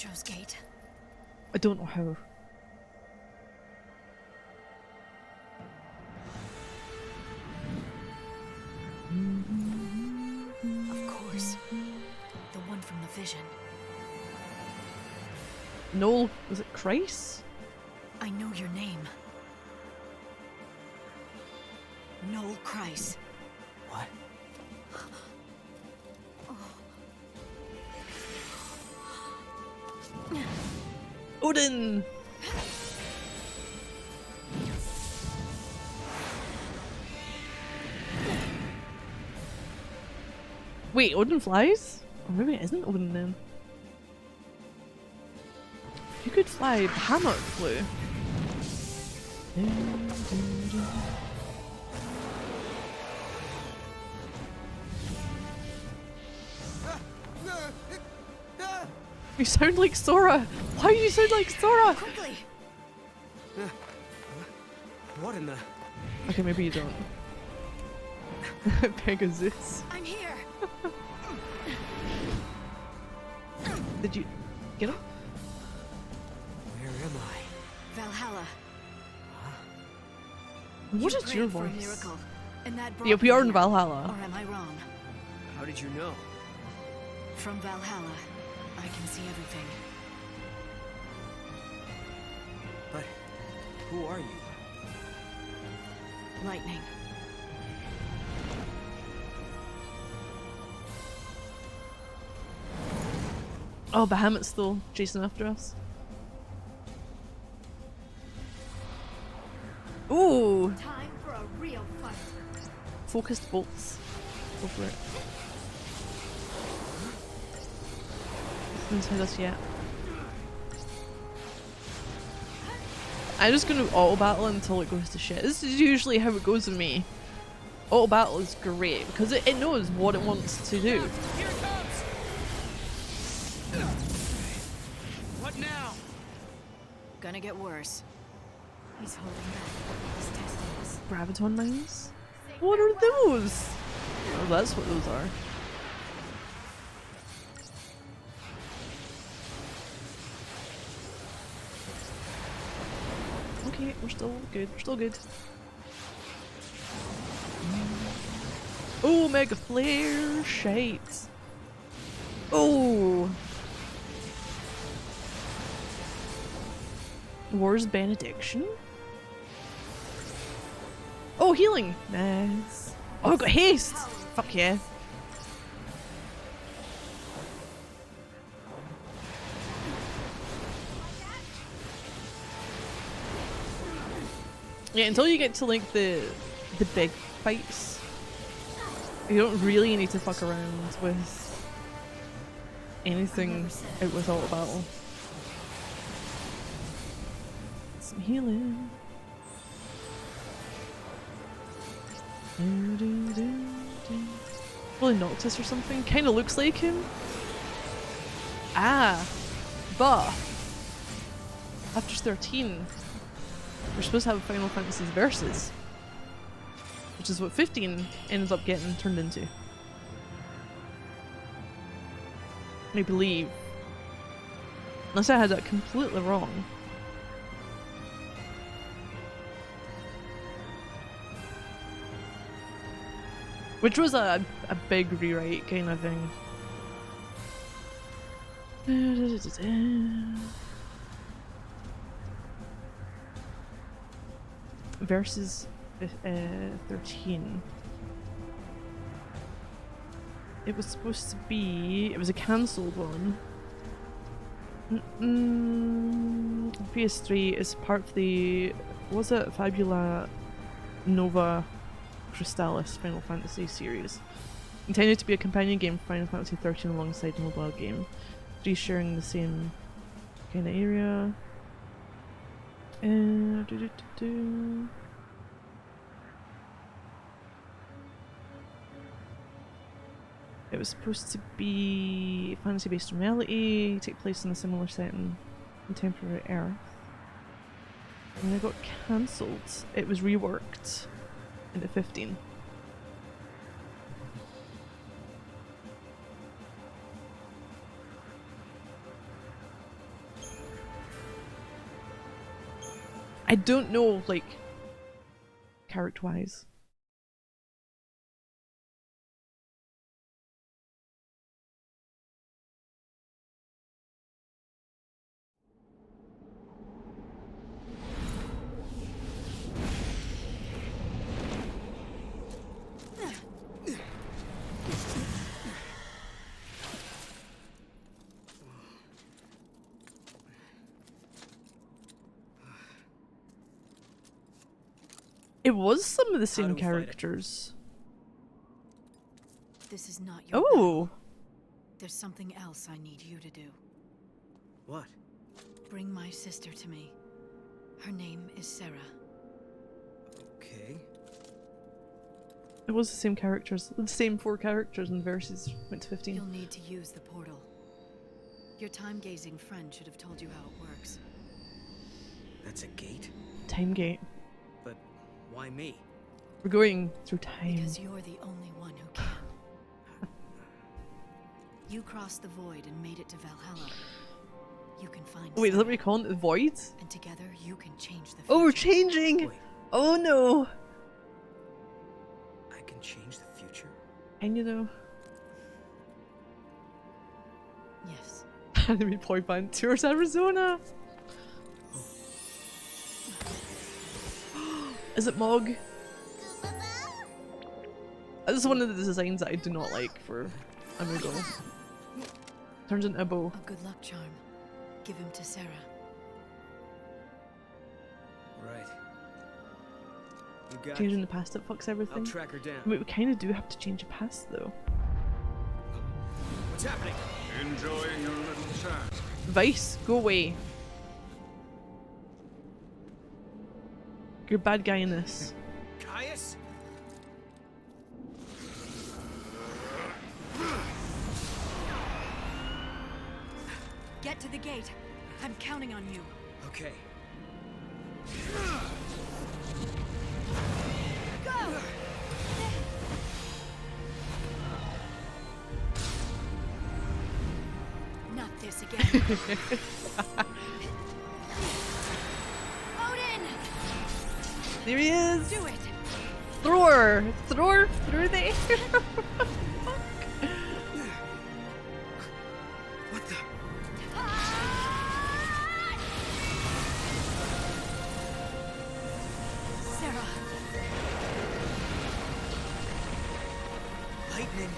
Metro's gate. I don't know how. Of course. The one from the vision. Noel, was it Christ? I know your name. Noel Kreis. What? Odin! Wait, Odin flies? Or maybe it isn't Odin then. You could fly, Hammer flew. You sound like Sora! Why do you sound like Sora? Quickly! What in the... Okay, maybe you don't. Pegasus. I'm here! Did you get him? Where am I? Valhalla. What You is your prayed for a voice? miracle, and that Yeah, brought we me are in here. Valhalla. Or am I wrong? How did you know? From Valhalla, I can see everything. But who are you? Lightning. Oh, Bahamut's still chasing after us. Ooh! Time for a real fight. Focused bolts. Go for it. Nothing's hit us yet. I'm just gonna auto battle until it goes to shit. This is usually how it goes with me. Auto battle is great because it knows what it wants to do. Here it comes! What now? Gonna get worse. He's holding back. He's testing us. Graviton mines? What are those? Oh, that's what those are. Okay, we're still good. We're still good. Oh, mega flare shite. Oh. War's benediction. Oh, healing. Nice. Oh, I got haste. Fuck yeah. Yeah, until you get to like the big fights, you don't really need to fuck around with anything out with auto battle. Some healing. Probably Noctis or something. Kinda looks like him. Ah, but after 13, we're supposed to have Final Fantasy's Versus, which is what 15 ends up getting turned into. I believe. Unless I had that completely wrong. Which was a big rewrite kind of thing. Versus 13. It was supposed to be... It was a cancelled one. PS3 is part of the... Was it Fabula Nova Crystallis Final Fantasy series? Intended to be a companion game for Final Fantasy 13 alongside a mobile game. Three sharing the same kind of area. It was supposed to be fantasy based on reality, take place in a similar setting, contemporary Earth. And when it got cancelled, it was reworked into 15. I don't know, like, character-wise. It was some of the same do we fight it? characters. This is not your Oh! battle. There's something else I need you to do. What? Bring my sister to me. Her name is Sarah. Okay. It was the same characters. The same 4 characters in verses went to 15. You'll need to use the portal. Your time-gazing friend should have told you how it works. That's a gate? Time gate. But why me? We're going through time. Because you're the only one who can. You crossed the void and made it to Valhalla. You can find Wait, is that Sarah, what you're calling it? The void? and together you can change the future. Oh, we're changing! Wait, Oh no! I can change the future? And you know, Yes. anime boy band tours Arizona! Is it Mog? This is one of the designs that I do not like for Amigo. Turns into a bow. A good luck charm. Give him to Sarah. Right. You got Changing it. the past, it fucks I'll everything. track her down. Wait, we kind of do have to change the past though. What's happening? Enjoying your little chat. Vice, go away. You're a bad guy in this. Caius? Get to the gate. I'm counting on you. Okay. Go! Not this again. Odin! There he is! Do it! Throw her! Throw her through there! What the? Sarah! Lightning.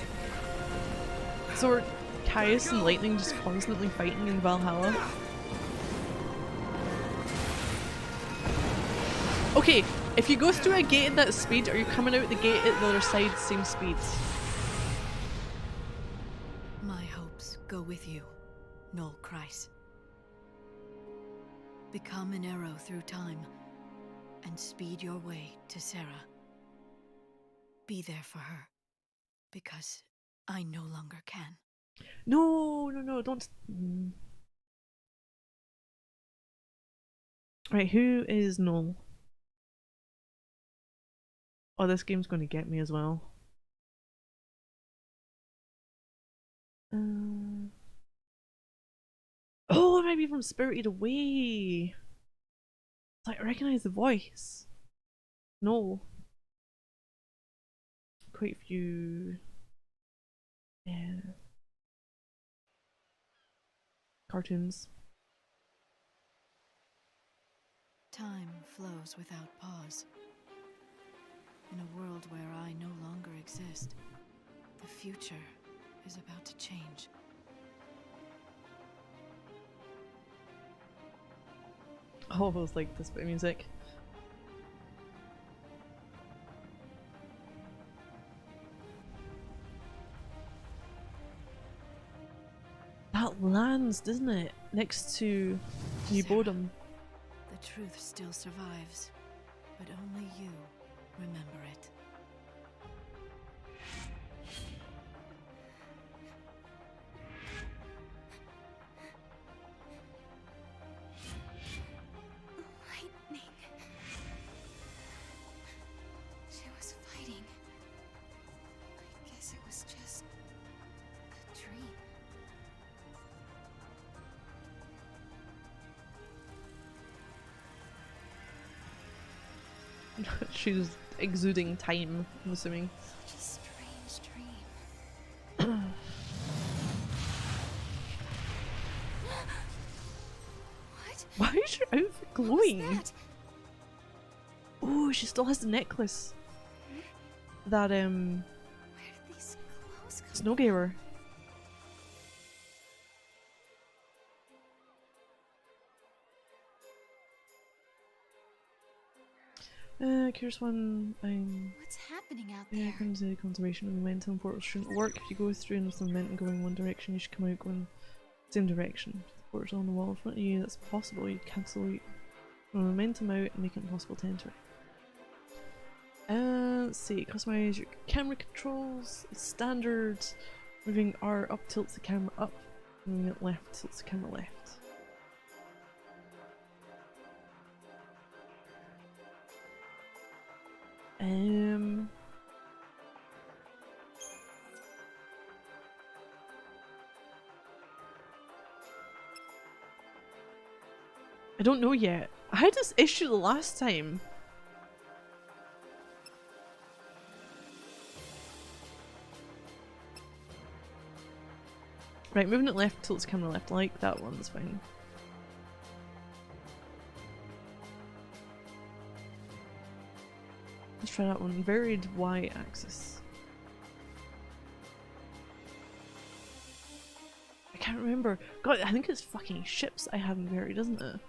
So are Caius and Lightning just constantly fighting in Valhalla? Okay, if you go through a gate at that speed, are you coming out the gate at the other side same speed? My hopes go with you, Noel Kreis. Become an arrow through time and speed your way to Sarah. Be there for her, because I no longer can. No, no, no, don't. Right, who is Noel? Oh, this game's going to get me as well. Oh, it might be from Spirited Away. It's like, I recognise the voice. No. Quite a few. Yeah. Cartoons. Time flows without pause. In a world where I no longer exist, the future is about to change. I always like this bit of music. That lands, doesn't it? Next to New Sarah. Bodom. The truth still survives, but only you remember it. Lightning. She was fighting. I guess it was just a dream. She's exuding time, I'm assuming. Such a strange dream. What? Why is your outfit What was glowing? that? Oh, she still has the necklace. That Where did these clothes come snow gave her. Here's one. What's happening out Yeah, there? comes the conservation of momentum. Portals shouldn't work. If you go through and with the momentum going one direction, you should come out going same direction. If the portal's on the wall in front of you, that's possible. You cancel the momentum out and make it impossible to enter. Let's see. Customize your camera controls. It's standard. Moving R up tilts the camera up. Moving it left tilts the camera left. I don't know yet. I had this issue the last time. Right, moving it left tilts camera left. I like that one, that's fine. Let's try that one. Varied Y axis. I can't remember. God, I think it's fucking ships I haven't varied, isn't it?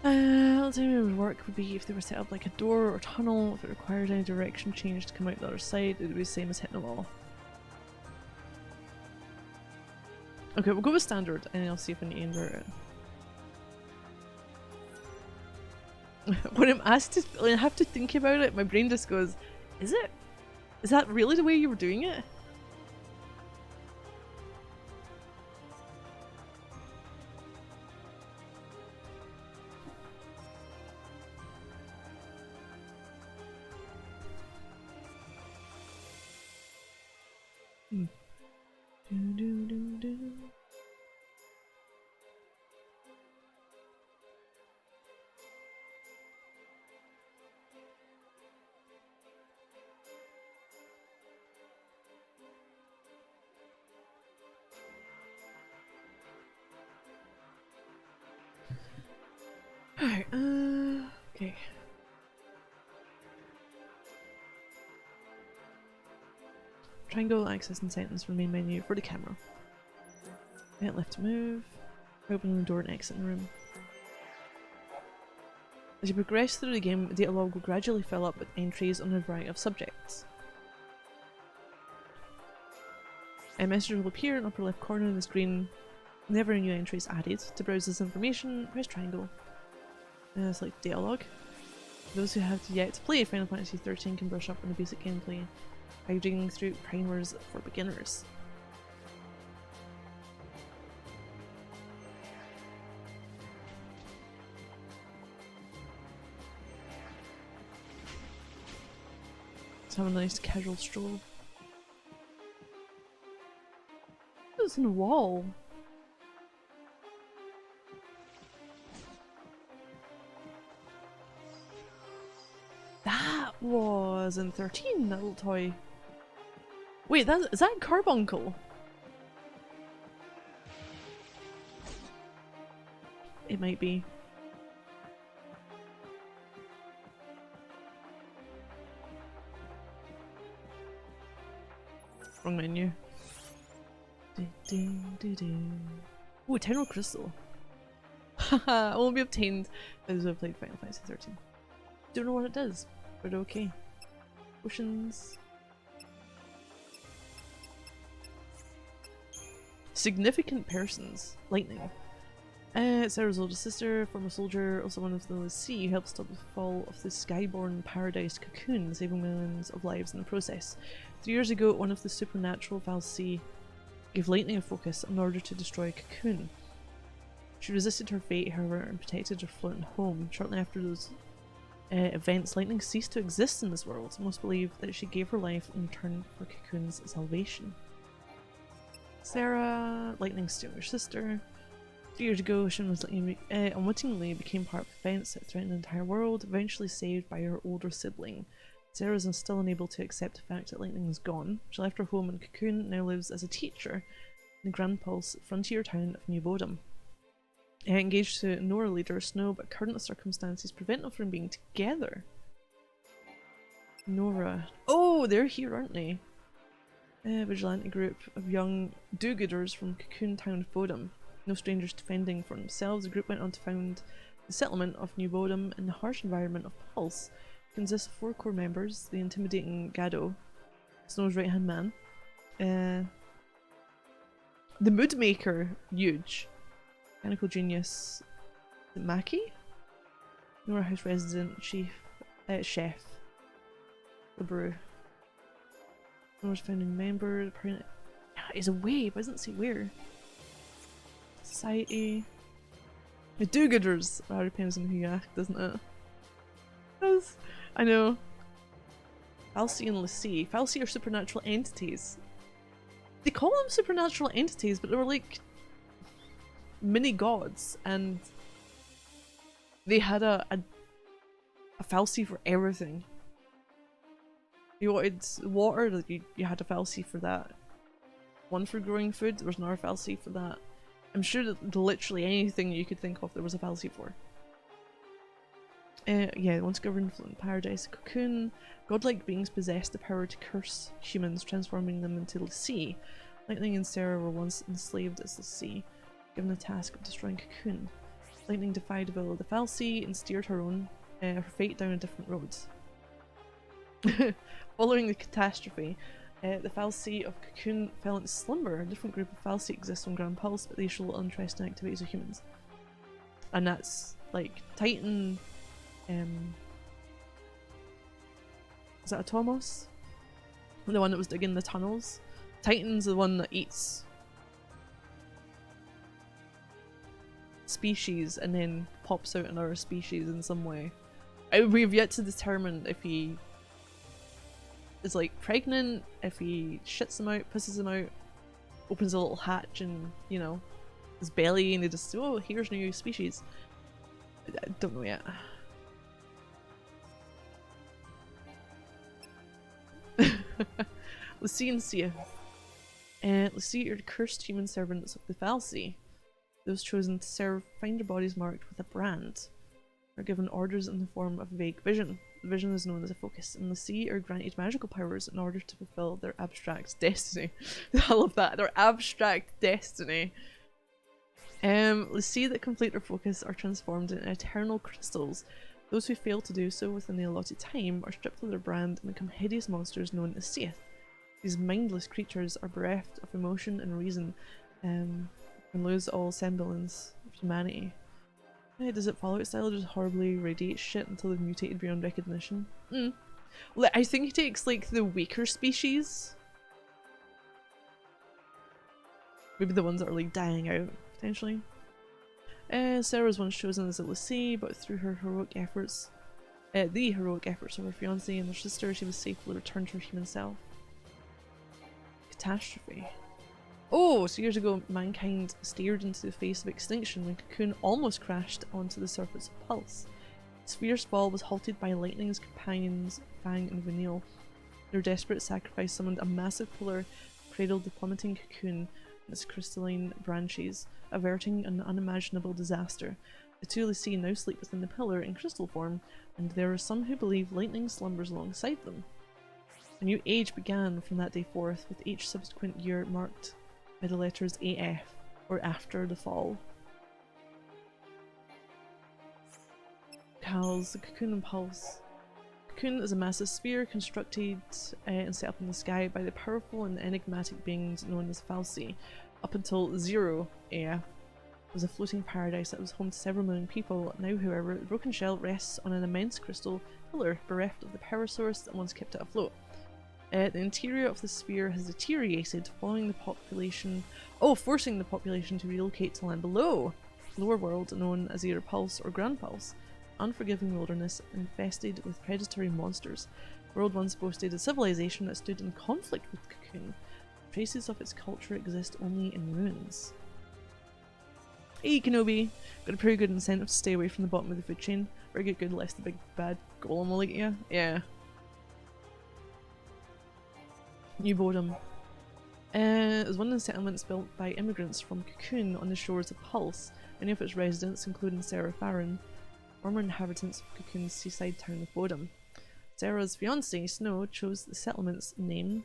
Let's see how it would work would be if they were set up like a door or tunnel. If it required any direction change to come out the other side, it would be the same as hitting a wall. Okay, we'll go with standard and I'll see if I need to invert it. When I'm asked to, when I have to think about it, my brain just goes, is it? Is that really the way you were doing it? Alright, okay. Triangle access and settings for main menu for the camera. Hit left to move. Open the door and exit the room. As you progress through the game, the data log will gradually fill up with entries on a variety of subjects. A message will appear in the upper left corner of the screen whenever a new entry is added. To browse this information, press triangle. And select data log. Those who have yet to play Final Fantasy XIII can brush up on the basic gameplay by digging through primers for beginners. Let's have a nice casual stroll. What's in the wall? That was in 13, that little toy. Wait, is that Carbuncle? It might be. Wrong menu. Oh, Eternal Crystal. Haha, won't be obtained by those who have played Final Fantasy XIII. Don't know what it does, but okay. Potions. Significant persons. Lightning. Sarah's older sister, former soldier, also one of the Sea, helped stop the fall of the Skyborn Paradise Cocoon, saving millions of lives in the process. 3 years ago, one of the supernatural Valsea gave Lightning a focus in order to destroy Cocoon. She resisted her fate, however, and protected her floating home. Shortly after those events, Lightning ceased to exist in this world. Most believe that she gave her life in return for Cocoon's salvation. Sarah, Lightning's younger sister. 3 years ago, she was unwittingly became part of events that threatened the entire world, eventually saved by her older sibling. Sarah is still unable to accept the fact that Lightning is gone. She left her home in Cocoon and now lives as a teacher in the Grand Pulse frontier town of New Bodom. Engaged to Nora leader Snow, but current circumstances prevent them from being together. Nora. Oh, they're here, aren't they? Vigilante group of young do-gooders from Cocoon town of Bodom. No strangers defending for themselves, the group went on to found the settlement of New Bodom in the harsh environment of Pulse. It consists of 4 core members: the intimidating Gado, Snow's right-hand man, the Moodmaker, Huge, mechanical genius, Maki, Nora House resident, chef, the brew. Nora's founding member, is away, but doesn't say where. Society. The do-gooders. Well, it depends on who you ask, doesn't it? Because, I know. Falsey and Lassie. Falsey are supernatural entities. They call them supernatural entities, but they were like mini gods, and they had a Falsey for everything. You wanted water, like you had a Falsey for that. One for growing food, there was another Falsey for that. I'm sure that literally anything you could think of there was a Falsey for. Yeah, once governed from Paradise Cocoon, godlike beings possessed the power to curse humans, transforming them into the sea. Lightning and Sarah were once enslaved as the sea, given the task of destroying Cocoon. Lightning defied the will of the Falsey and steered her fate down a different road. Following the catastrophe, the Falsey of Cocoon fell into slumber. A different group of Falsey exists on Grand Pulse, but they show little interest in activities of humans. And that's like Titan. Is that a Tomos? The one that was digging the tunnels? Titan's the one that eats species and then pops out another species in some way. We've yet to determine if he is like pregnant, if he shits them out, pisses them out, opens a little hatch and, you know, his belly and they just, oh, here's new species. I don't know yet. Lassie and Sia. Lassie are the cursed human servants of the Falsey. Those chosen to serve find their bodies marked with a brand. Are given orders in the form of vague vision. The vision is known as a focus, and Lassie are granted magical powers in order to fulfill their abstract destiny. I love that, their abstract destiny. Lassie that complete their focus are transformed into eternal crystals. Those who fail to do so within the allotted time are stripped of their brand and become hideous monsters known as Seath. These mindless creatures are bereft of emotion and reason, and lose all semblance of humanity. Does it follow its style just horribly radiate shit until they've mutated beyond recognition? Well, I think it takes like the weaker species. Maybe the ones that are like dying out, potentially. Sarah was once chosen as a Lassie, but through her heroic efforts, the heroic efforts of her fiancé and her sister, she was safely returned to her human self. Catastrophe. Oh, so years ago, mankind stared into the face of extinction when Cocoon almost crashed onto the surface of Pulse. Its fierce fall was halted by Lightning's companions, Fang and Vanille. Their desperate sacrifice summoned a massive pillar, cradled the plummeting Cocoon in its crystalline branches, averting an unimaginable disaster. The two Lassie now sleep within the pillar in crystal form, and there are some who believe Lightning slumbers alongside them. A new age began from that day forth, with each subsequent year marked by the letters AF, or after the fall. Cal's the Cocoon and Pulse. Cocoon is a massive sphere constructed and set up in the sky by the powerful and enigmatic beings known as Falsey. Up until 0 AF was a floating paradise that was home to several million people. Now, however, the broken shell rests on an immense crystal pillar bereft of the power source that once kept it afloat. The interior of the sphere has deteriorated, forcing the population to relocate to land below. Lower world, known as either Pulse or Grand Pulse, unforgiving wilderness infested with predatory monsters. World once boasted a civilization that stood in conflict with Cocoon. Traces of its culture exist only in ruins. Hey Kenobi! Got a pretty good incentive to stay away from the bottom of the food chain, or get good lest the big bad golem will eat you. Yeah. New Bodom. It was one of the settlements built by immigrants from Cocoon on the shores of Pulse. Many of its residents, including Sarah Farron, former inhabitants of Cocoon's seaside town of Bodom. Sarah's fiancé, Snow, chose the settlement's name.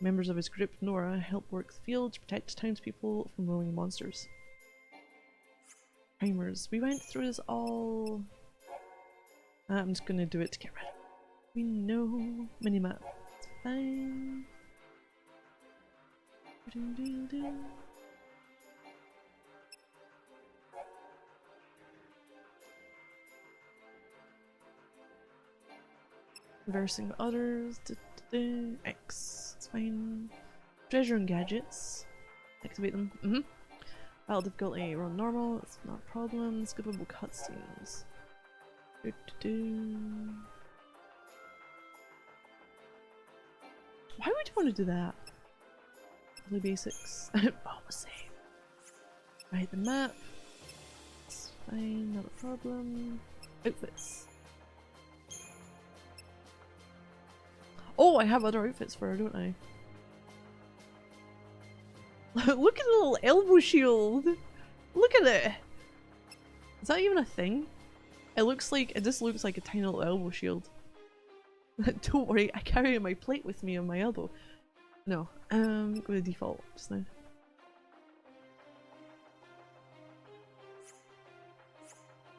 Members of his group, Nora, helped work the field to protect townspeople from roaming monsters. Primers. We went through this all. I'm just gonna do it to get rid of it. We know. Minimap. It's fine. Conversing with others. X. It's fine. Treasure and gadgets. Activate them. Battle difficulty, run normal, it's not a problem. Skippable cutscenes. Why would you want to do that? Play basics. Oh, save. Right, the map. It's fine, not a problem. Outfits. Oh, I have other outfits for her, don't I? Look at the little elbow shield! Look at it! Is that even a thing? It just looks like a tiny little elbow shield. Don't worry, I carry my plate with me on my elbow. No, go to default just now.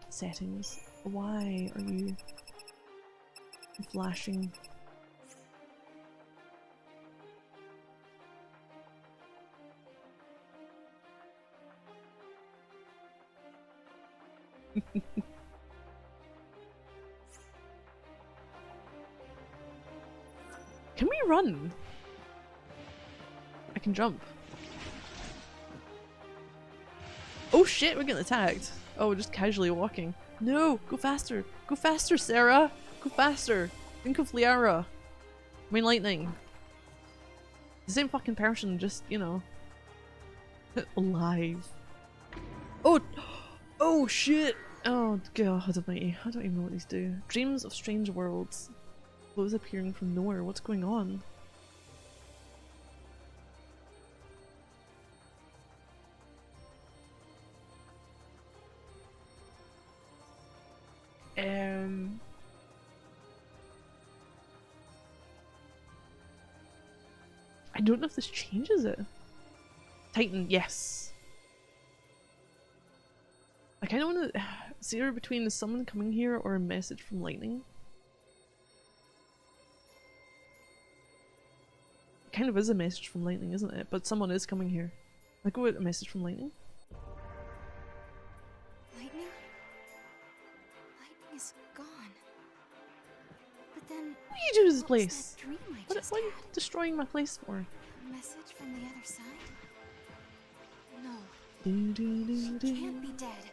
Settings. Why are you flashing? Can we run? I can jump. Oh shit, we're getting attacked. Oh, we're just casually walking. No, go faster. Go faster, Sarah. Go faster. Think of Liara. I mean Lightning. The same fucking person, just, you know. Alive. Oh! Oh shit! Oh god almighty, I don't even know what these do. Dreams of strange worlds. Those appearing from nowhere, what's going on? I don't know if this changes it. Titan, yes. I kind of want to see her between someone coming here or a message from Lightning. It kind of is a message from Lightning, isn't it? But someone is coming here. Like, go with a message from Lightning. Lightning? Lightning is gone. But then. What are you doing to this what was place? that dream I What just are you had? destroying my place for? A message from the other side? No, Do, do, do, she do. can't be dead.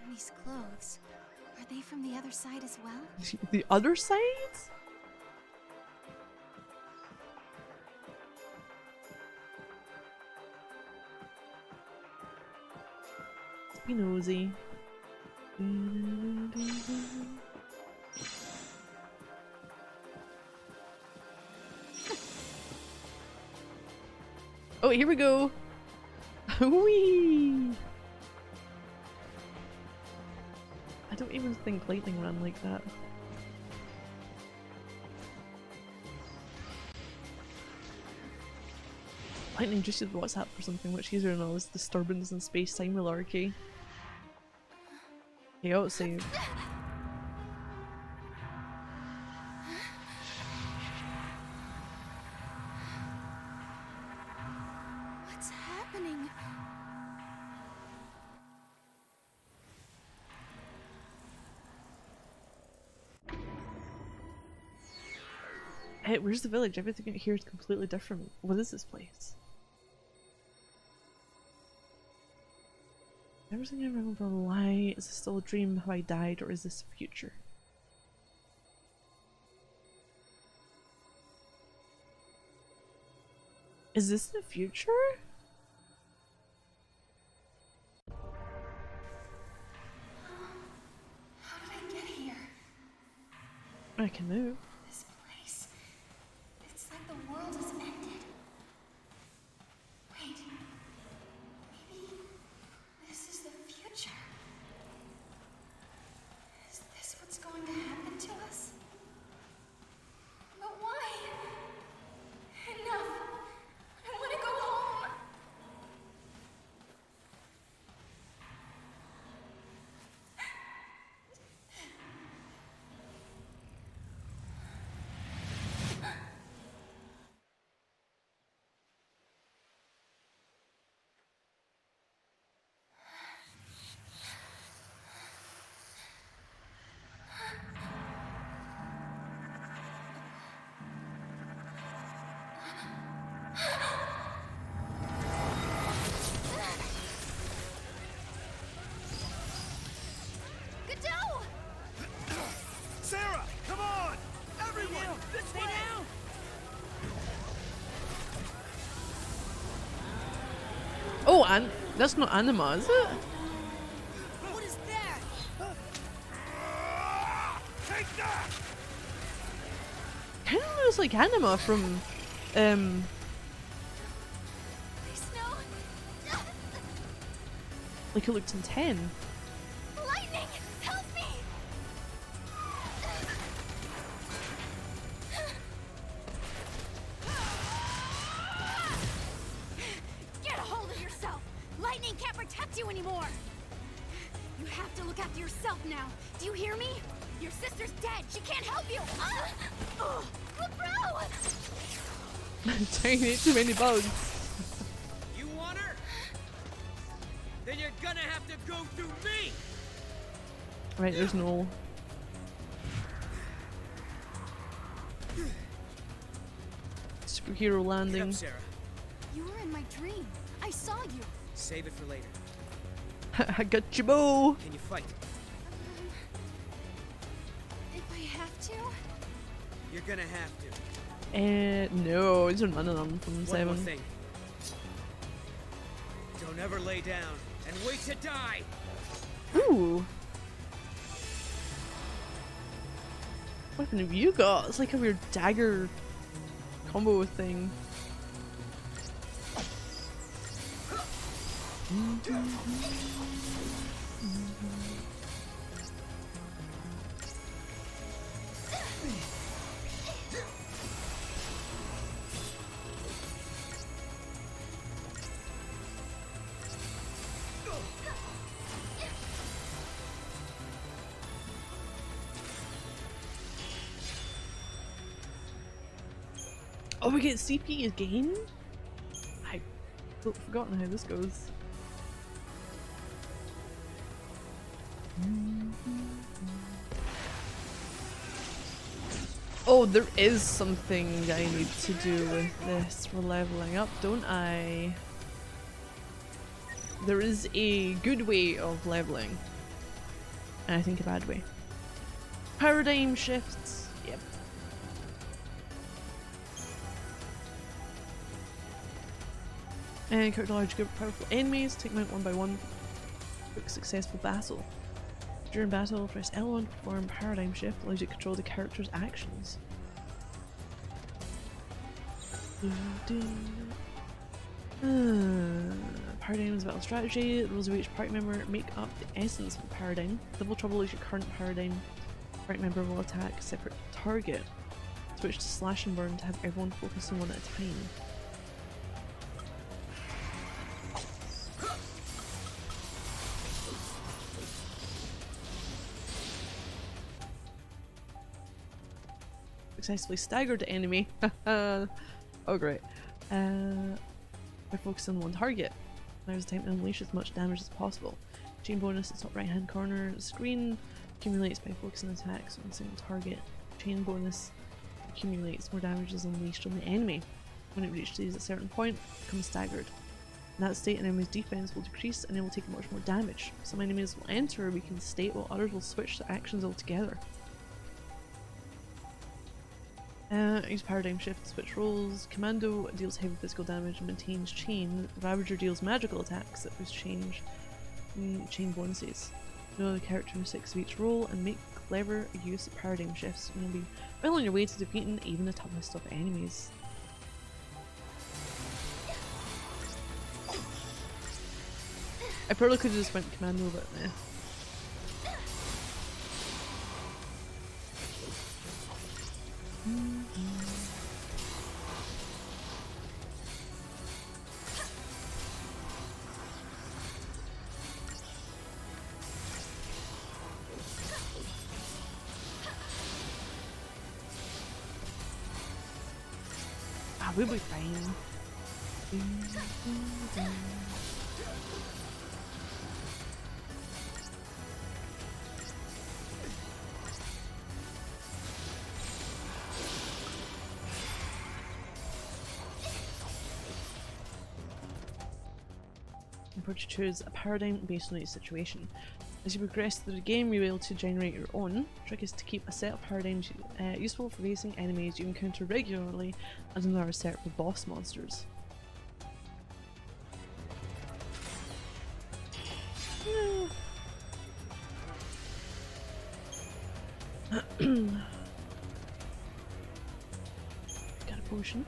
And these clothes, are they from the other side as well? The other side? Be nosy. Oh, here we go. Whee! I don't even think Lightning ran like that. Lightning just used WhatsApp for something much easier than all this disturbance in space-time malarkey. Okay, outsave. What's happening? Hey, where's the village? Everything here is completely different. What is this place? Everything I remember a lie. Is this still a dream? Have I died, or is this the future? Is this the future? How did I get here? I can move. This place. It's like the world has ended. Wait. Maybe this is the future. Is this what's going to happen to us? But why? Enough. I want to go home. Sarah, come on! Everyone, this way! Oh, and that's not anima, is it? What is that? Take that! Kind of looks like anima from, Please no. like it looked in 10. Lightning, help me! Get a hold of yourself! Lightning can't protect you anymore! You have to look after yourself now. Do you hear me? Your sister's dead. She can't help you. Bro! Tiny, too many bugs. You want her? Then you're gonna have to go through me! Right, there's no. Superhero Get up, landing. Sarah. You were in my dream. I saw you. Save it for later. I got you, bow. Can you fight? If I have to? You're gonna have to. No, these are none of them from One more 7. thing. Don't ever lay down and wait to die! Ooh. What weapon have you got? It's like a weird dagger combo thing. Oh, we get CP again? I've forgotten how this goes. Oh, there is something I need to do with this for leveling up, don't I? There is a good way of leveling, and I think a bad way. Paradigm shifts. Yep. And character large group of powerful enemies, take them out one by one. Quick successful battle. During battle, press L1 to perform paradigm shift, allows you to control the character's actions. Paradigm is a battle strategy. The rules of each party member make up the essence of the paradigm. Double Trouble is your current paradigm. Party member will attack a separate target. Switch to Slash and Burn to have everyone focus on one at a time. Successfully staggered the enemy. Oh great. By focusing on one target. Now's the time to unleash as much damage as possible. Chain bonus in the top right hand corner of the screen accumulates by focusing attacks on a single target. Chain bonus accumulates, more damage is unleashed on the enemy. When it reaches a certain point, it becomes staggered. In that state, an enemy's defense will decrease and they will take much more damage. Some enemies will enter a weakened state while others will switch to actions altogether. Use Paradigm Shift to switch roles. Commando deals heavy physical damage and maintains chain. Ravager deals magical attacks that boost chain bonuses. Know the characteristics of each role and make clever use of paradigm shifts, and you'll be well on your way to defeating even the toughest of enemies. I probably could have just went commando, but meh. We'll be fine. Important to choose a paradigm based on each situation. As you progress through the game, you'll be able to generate your own. The trick is to keep a set of paradigms useful for facing enemies you encounter regularly, and another set for boss monsters. Got a potion.